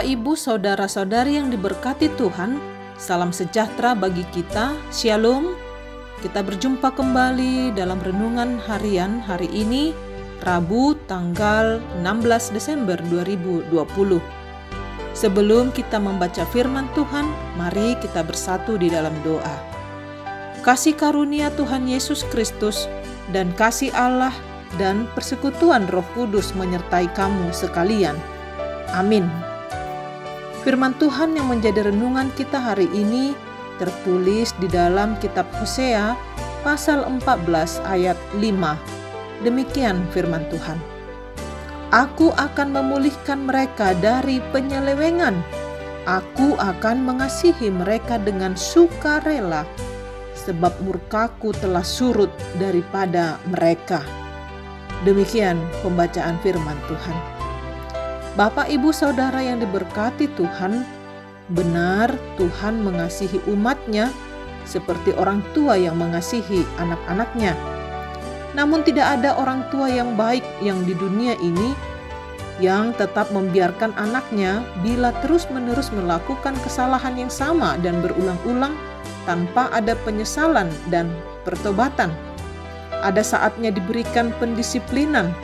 Ibu, saudara-saudari yang diberkati Tuhan, salam sejahtera bagi kita, Shalom. Kita berjumpa kembali dalam renungan harian hari ini, Rabu tanggal 16 Desember 2020. Sebelum kita membaca firman Tuhan, mari kita bersatu di dalam doa. Kasih karunia Tuhan Yesus Kristus dan kasih Allah dan persekutuan Roh Kudus menyertai kamu sekalian. Amin. Firman Tuhan yang menjadi renungan kita hari ini tertulis di dalam kitab Hosea pasal 14 ayat 5. Demikian firman Tuhan. Aku akan memulihkan mereka dari penyelewengan. Aku akan mengasihi mereka dengan sukarela, sebab murkaku telah surut daripada mereka. Demikian pembacaan firman Tuhan. Bapak, Ibu, Saudara yang diberkati Tuhan, benar Tuhan mengasihi umat-Nya seperti orang tua yang mengasihi anak-anaknya. Namun tidak ada orang tua yang baik yang di dunia ini yang tetap membiarkan anaknya bila terus-menerus melakukan kesalahan yang sama dan berulang-ulang tanpa ada penyesalan dan pertobatan. Ada saatnya diberikan pendisiplinan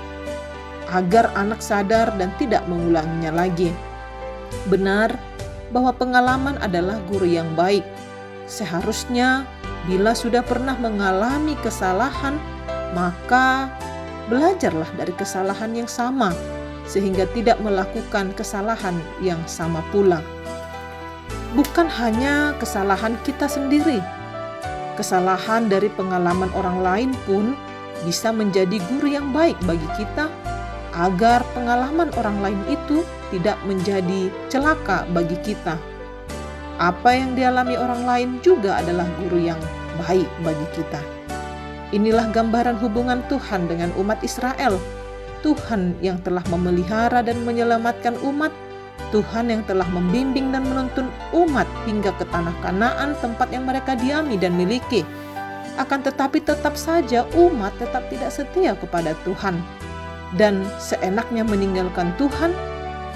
agar anak sadar dan tidak mengulanginya lagi. Benar bahwa pengalaman adalah guru yang baik. Seharusnya bila sudah pernah mengalami kesalahan, maka belajarlah dari kesalahan yang sama sehingga tidak melakukan kesalahan yang sama pula. Bukan hanya kesalahan kita sendiri, kesalahan dari pengalaman orang lain pun bisa menjadi guru yang baik bagi kita, agar pengalaman orang lain itu tidak menjadi celaka bagi kita. Apa yang dialami orang lain juga adalah guru yang baik bagi kita. Inilah gambaran hubungan Tuhan dengan umat Israel. Tuhan yang telah memelihara dan menyelamatkan umat, Tuhan yang telah membimbing dan menuntun umat hingga ke tanah Kanaan, tempat yang mereka diami dan miliki. Akan tetapi tetap saja umat tetap tidak setia kepada Tuhan dan seenaknya meninggalkan Tuhan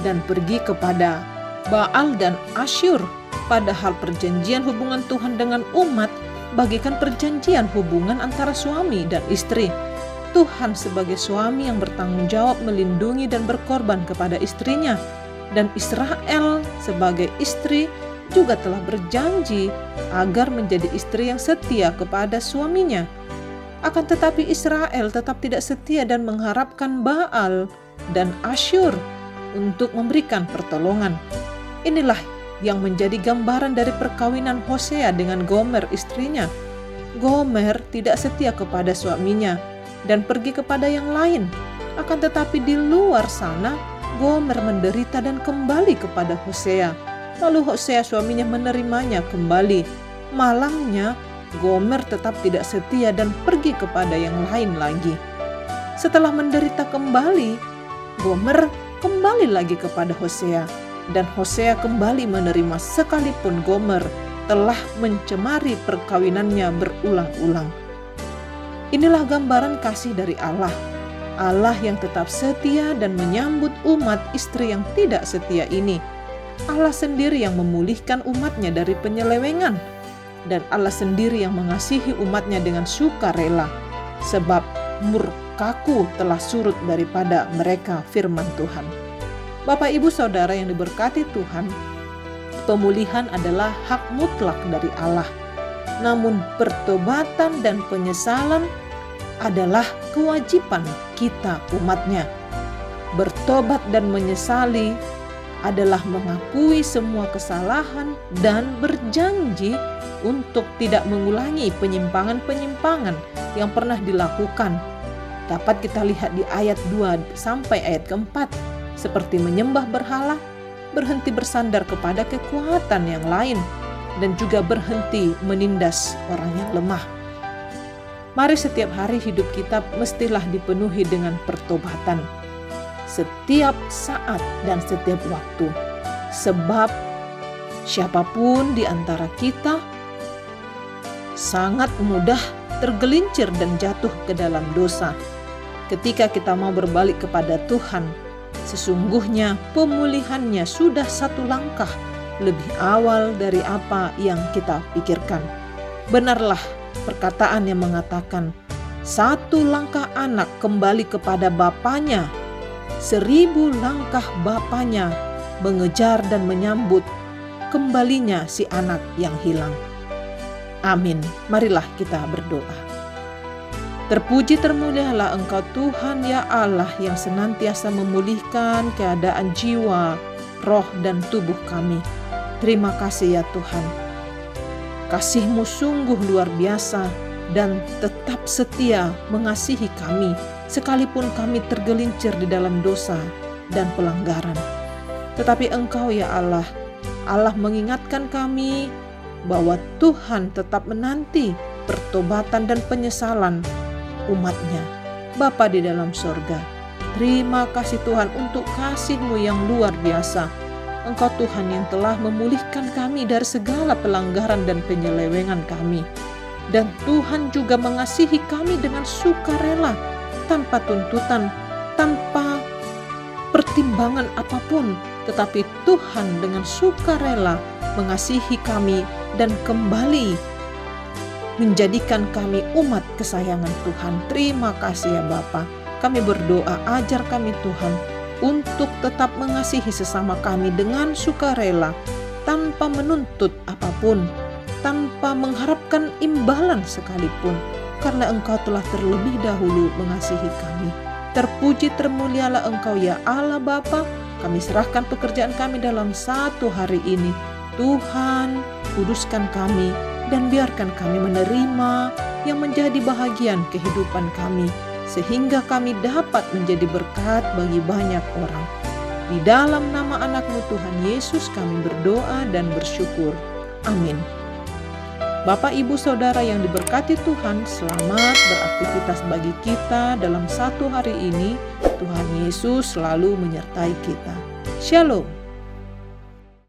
dan pergi kepada Baal dan Asyur. Padahal perjanjian hubungan Tuhan dengan umat bagikan perjanjian hubungan antara suami dan istri. Tuhan sebagai suami yang bertanggung jawab melindungi dan berkorban kepada istrinya, dan Israel sebagai istri juga telah berjanji agar menjadi istri yang setia kepada suaminya. Akan tetapi Israel tetap tidak setia dan mengharapkan Baal dan Asyur untuk memberikan pertolongan. Inilah yang menjadi gambaran dari perkawinan Hosea dengan Gomer istrinya. Gomer tidak setia kepada suaminya dan pergi kepada yang lain. Akan tetapi di luar sana Gomer menderita dan kembali kepada Hosea. Lalu Hosea suaminya menerimanya kembali. Malangnya Gomer tetap tidak setia dan pergi kepada yang lain lagi. Setelah menderita kembali, Gomer kembali lagi kepada Hosea, dan Hosea kembali menerima sekalipun Gomer telah mencemari perkawinannya berulang-ulang. Inilah gambaran kasih dari Allah. Allah yang tetap setia dan menyambut umat istri yang tidak setia ini. Allah sendiri yang memulihkan umatnya dari penyelewengan. Dan Allah sendiri yang mengasihi umatnya dengan sukarela, sebab murkaku telah surut daripada mereka, firman Tuhan. Bapak, Ibu, Saudara yang diberkati Tuhan, pemulihan adalah hak mutlak dari Allah. Namun pertobatan dan penyesalan adalah kewajiban kita umatnya. Bertobat dan menyesali adalah mengakui semua kesalahan dan berjanji untuk tidak mengulangi penyimpangan-penyimpangan yang pernah dilakukan. Dapat kita lihat di ayat 2 sampai ayat keempat, seperti menyembah berhala, berhenti bersandar kepada kekuatan yang lain, dan juga berhenti menindas orang yang lemah. Mari setiap hari hidup kita mestilah dipenuhi dengan pertobatan. Setiap saat dan setiap waktu. Sebab siapapun di antara kita sangat mudah tergelincir dan jatuh ke dalam dosa. Ketika kita mau berbalik kepada Tuhan, Sesungguhnya pemulihannya sudah satu langkah lebih awal dari apa yang kita pikirkan. Benarlah perkataan yang mengatakan, satu langkah anak kembali kepada bapanya, 1000 langkah bapanya mengejar dan menyambut kembalinya si anak yang hilang. Amin. Marilah kita berdoa. Terpuji termulialah Engkau Tuhan ya Allah yang senantiasa memulihkan keadaan jiwa, roh dan tubuh kami. Terima kasih ya Tuhan. Kasih-Mu sungguh luar biasa dan tetap setia mengasihi kami sekalipun kami tergelincir di dalam dosa dan pelanggaran. Tetapi Engkau ya Allah, Allah mengingatkan kami bahwa Tuhan tetap menanti pertobatan dan penyesalan umat-Nya. Bapa di dalam sorga, terima kasih Tuhan untuk kasih-Mu yang luar biasa. Engkau Tuhan yang telah memulihkan kami dari segala pelanggaran dan penyelewengan kami. Dan Tuhan juga mengasihi kami dengan sukarela, tanpa tuntutan, tanpa pertimbangan apapun. Tetapi Tuhan dengan sukarela mengasihi kami dan kembali menjadikan kami umat kesayangan Tuhan. Terima kasih ya Bapa. Kami berdoa, ajar kami Tuhan untuk tetap mengasihi sesama kami dengan sukarela, tanpa menuntut apapun, tanpa mengharapkan imbalan sekalipun, karena Engkau telah terlebih dahulu mengasihi kami. Terpuji termulialah Engkau ya Allah Bapa. Kami serahkan pekerjaan kami dalam satu hari ini. Tuhan, kuduskan kami dan biarkan kami menerima yang menjadi bahagian kehidupan kami, sehingga kami dapat menjadi berkat bagi banyak orang. Di dalam nama anak-Mu Tuhan Yesus kami berdoa dan bersyukur. Amin. Bapak, Ibu, Saudara yang diberkati Tuhan, selamat beraktivitas bagi kita dalam satu hari ini. Tuhan Yesus selalu menyertai kita. Shalom.